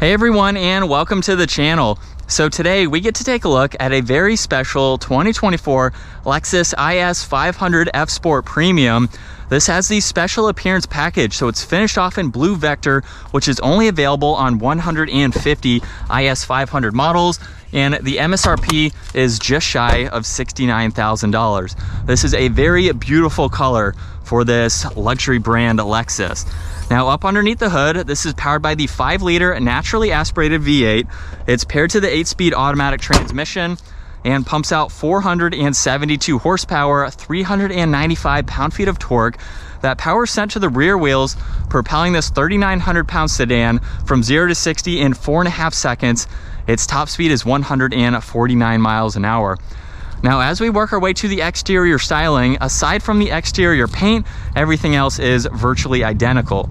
Hey everyone, and welcome to the channel. So today we get to take a look at a very special 2024 Lexus IS500 F Sport Premium. This has the special appearance package, so it's finished off in blue vector, which is only available on 150 IS500 models, and the MSRP is just shy of $69,000. This is a very beautiful color for this luxury brand Lexus. Now, up underneath the hood, this is powered by the 5-liter naturally aspirated V8. It's paired to the 8-speed automatic transmission and pumps out 472 horsepower, 395 pound-feet of torque. That power is sent to the rear wheels, propelling this 3,900-pound sedan from 0 to 60 in 4.5 seconds. Its top speed is 149 miles an hour. Now, as we work our way to the exterior styling, aside from the exterior paint, everything else is virtually identical.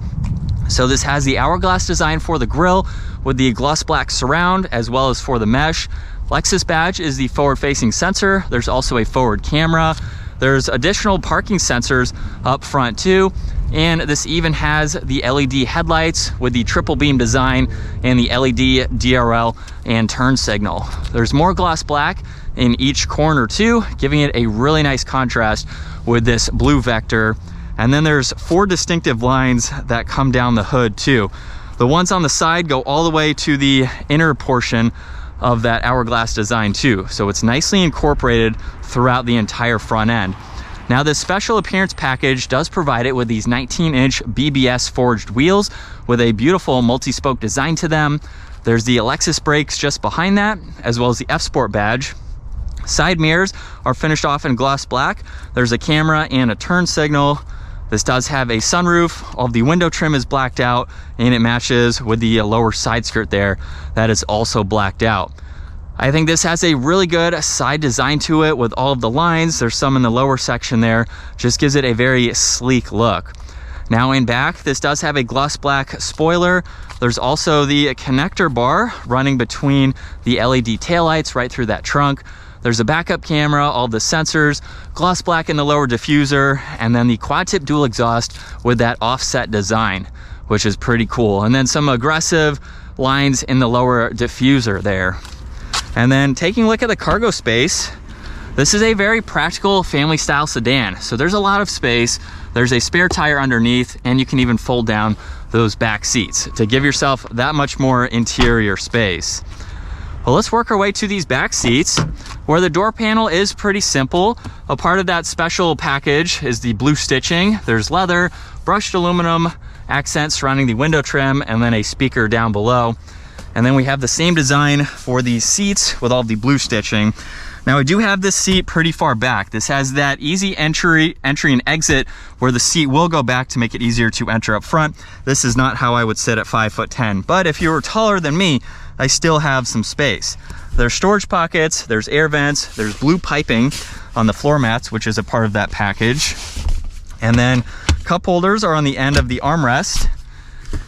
So this has the hourglass design for the grille with the gloss black surround, as well as for the mesh. Lexus badge is the forward-facing sensor. There's also a forward camera. There's additional parking sensors up front too. And this even has the LED headlights with the triple beam design and the LED DRL and turn signal. There's more gloss black in each corner too, giving it a really nice contrast with this blue vector. And then there's 4 distinctive lines that come down the hood too. The ones on the side go all the way to the inner portion of that hourglass design too. So it's nicely incorporated throughout the entire front end. Now, this special appearance package does provide it with these 19-inch BBS forged wheels with a beautiful multi-spoke design to them. There's the Lexus brakes just behind that, as well as the F Sport badge. Side mirrors are finished off in gloss black. There's a camera and a turn signal. This does have a sunroof. All of the window trim is blacked out, and it matches with the lower side skirt there. That is also blacked out. I think this has a really good side design to it with all of the lines. There's some in the lower section there. Just gives it a very sleek look. Now in back, this does have a gloss black spoiler. There's also the connector bar running between the LED taillights right through that trunk. There's a backup camera, all the sensors, gloss black in the lower diffuser, and then the quad tip dual exhaust with that offset design, which is pretty cool. And then some aggressive lines in the lower diffuser there. And then taking a look at the cargo space, this is a very practical family style sedan. So there's a lot of space. There's a spare tire underneath, and you can even fold down those back seats to give yourself that much more interior space. Well, let's work our way to these back seats, where the door panel is pretty simple. A part of that special package is the blue stitching. There's leather, brushed aluminum accents surrounding the window trim, and then a speaker down below. And then we have the same design for the seats with all the blue stitching. Now, I do have this seat pretty far back. This has that easy entry and exit where the seat will go back to make it easier to enter up front. This is not how I would sit at 5'10", but if you were taller than me, I still have some space. There's storage pockets, there's air vents, there's blue piping on the floor mats, which is a part of that package. And then cup holders are on the end of the armrest.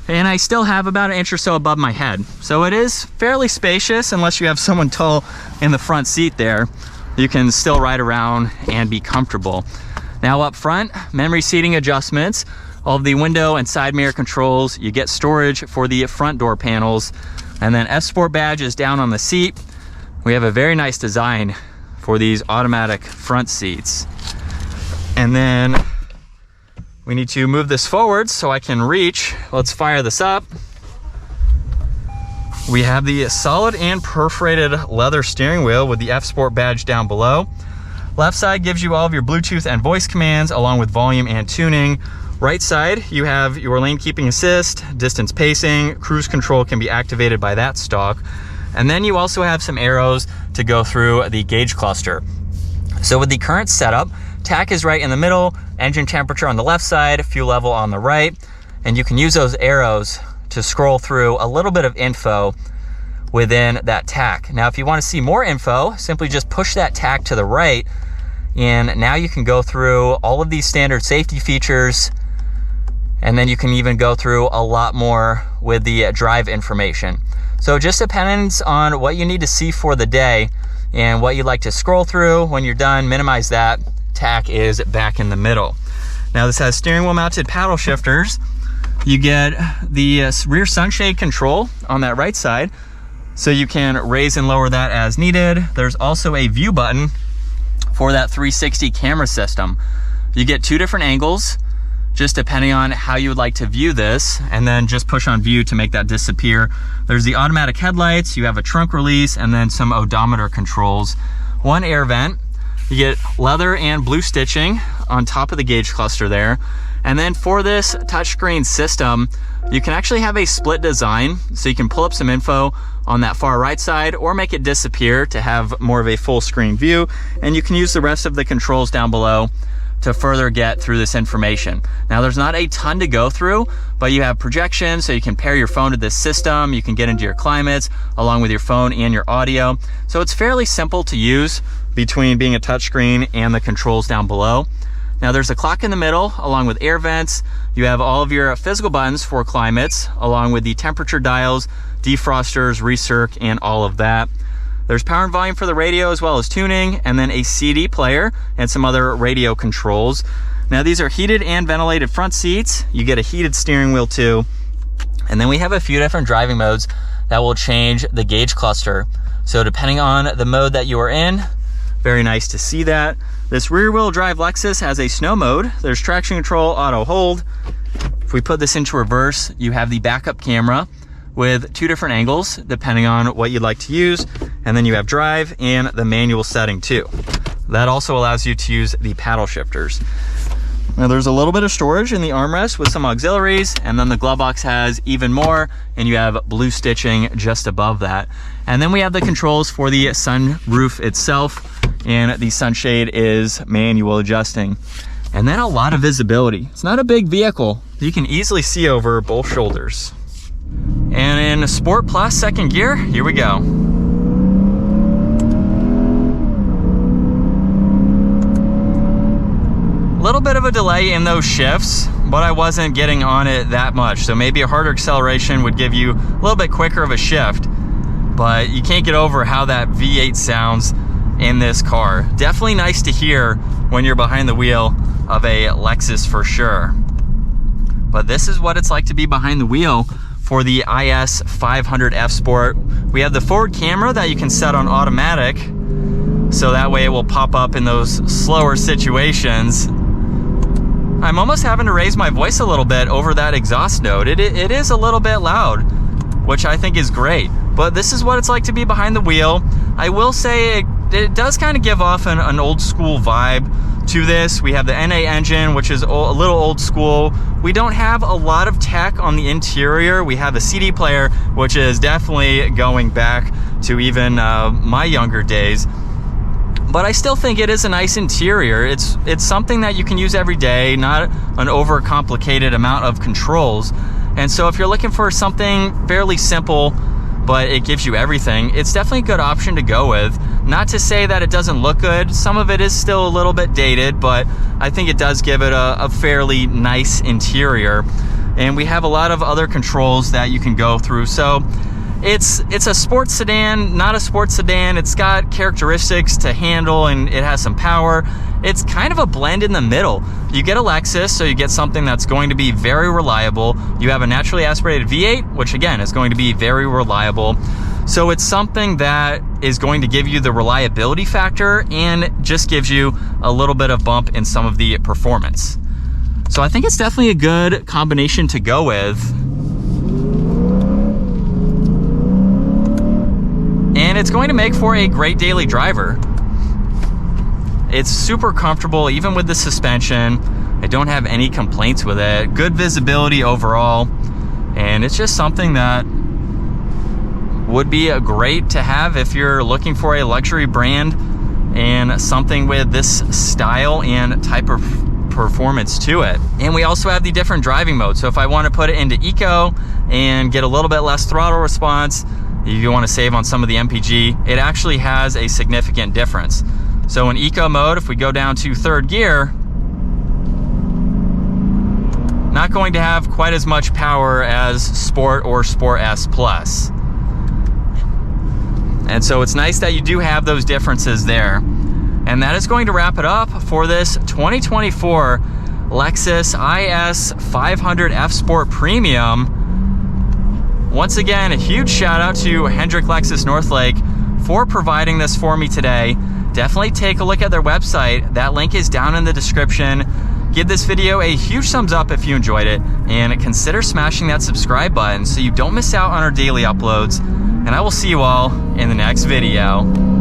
And I still have about 1 inch or so above my head. So it is fairly spacious, unless you have someone tall in the front seat there. You can still ride around and be comfortable. Now up front, memory seating adjustments, all of the window and side mirror controls. You get storage for the front door panels. And then F Sport badge is down on the seat. We have a very nice design for these automatic front seats. And then we need to move this forward so I can reach. Let's fire this up. We have the solid and perforated leather steering wheel with the F Sport badge down below. Left side gives you all of your Bluetooth and voice commands along with volume and tuning. Right side, you have your lane keeping assist, distance pacing, cruise control can be activated by that stalk. And then you also have some arrows to go through the gauge cluster. So with the current setup, TAC is right in the middle, engine temperature on the left side, fuel level on the right, and you can use those arrows to scroll through a little bit of info within that TAC. Now, if you want to see more info, simply just push that TAC to the right, and now you can go through all of these standard safety features, and then you can even go through a lot more with the drive information. So it just depends on what you need to see for the day and what you'd like to scroll through. When you're done, minimize that. TAC is back in the middle. Now this has steering wheel mounted paddle shifters. You get the rear sunshade control on that right side, so you can raise and lower that as needed. There's also a view button for that 360 camera system. You get 2 different angles, just depending on how you would like to view this, and then just push on view to make that disappear. There's the automatic headlights, you have a trunk release, and then some odometer controls. 1 air vent. You get leather and blue stitching on top of the gauge cluster there. And then for this touchscreen system, you can actually have a split design, so you can pull up some info on that far right side or make it disappear to have more of a full screen view. And you can use the rest of the controls down below to further get through this information. Now, there's not a ton to go through, but you have projection, so you can pair your phone to this system. You can get into your climates along with your phone and your audio. So it's fairly simple to use between being a touchscreen and the controls down below. Now, there's a clock in the middle along with air vents. You have all of your physical buttons for climates along with the temperature dials, defrosters, recirc, and all of that. There's power and volume for the radio as well as tuning, and then a CD player and some other radio controls. Now, these are heated and ventilated front seats. You get a heated steering wheel too. And then we have a few different driving modes that will change the gauge cluster. So depending on the mode that you are in, very nice to see that. This rear wheel drive Lexus has a snow mode. There's traction control, auto hold. If we put this into reverse, you have the backup camera with 2 different angles depending on what you'd like to use. And then you have drive and the manual setting too. That also allows you to use the paddle shifters. Now, there's a little bit of storage in the armrest with some auxiliaries, and then the glove box has even more, and you have blue stitching just above that. And then we have the controls for the sunroof itself, and the sunshade is manual adjusting. And then a lot of visibility. It's not a big vehicle. You can easily see over both shoulders. And in Sport Plus second gear, here we go. Little bit of a delay in those shifts, but I wasn't getting on it that much. So maybe a harder acceleration would give you a little bit quicker of a shift, but you can't get over how that V8 sounds in this car. Definitely nice to hear when you're behind the wheel of a Lexus for sure. But this is what it's like to be behind the wheel for the IS500 F Sport. We have the forward camera that you can set on automatic, so that way it will pop up in those slower situations. I'm almost having to raise my voice a little bit over that exhaust note. It is a little bit loud, which I think is great. But this is what it's like to be behind the wheel. I will say it does kind of give off an old school vibe to this. We have the NA engine, which is a little old school. We don't have a lot of tech on the interior. We have a CD player, which is definitely going back to even my younger days. But I still think it is a nice interior. It's something that you can use every day, not an overcomplicated amount of controls. And so if you're looking for something fairly simple, but it gives you everything, it's definitely a good option to go with. Not to say that it doesn't look good. Some of it is still a little bit dated, but I think it does give it a fairly nice interior. And we have a lot of other controls that you can go through. So it's a sports sedan, not a sports sedan. It's got characteristics to handle, and it has some power. It's kind of a blend in the middle. You get a Lexus, so you get something that's going to be very reliable. You have a naturally aspirated V8, which again is going to be very reliable. So it's something that is going to give you the reliability factor and just gives you a little bit of bump in some of the performance. So I think it's definitely a good combination to go with. And it's going to make for a great daily driver. It's super comfortable, even with the suspension. I don't have any complaints with it. Good visibility overall. And it's just something that would be great to have if you're looking for a luxury brand and something with this style and type of performance to it. And we also have the different driving modes. So if I want to put it into eco and get a little bit less throttle response, if you want to save on some of the MPG, it actually has a significant difference. So in eco mode, if we go down to third gear, not going to have quite as much power as Sport or Sport S Plus. And so it's nice that you do have those differences there. And that is going to wrap it up for this 2024 Lexus IS500 F Sport Premium. Once again, a huge shout out to Hendrick Lexus Northlake for providing this for me today. Definitely take a look at their website. That link is down in the description. Give this video a huge thumbs up if you enjoyed it, and consider smashing that subscribe button so you don't miss out on our daily uploads. And I will see you all in the next video.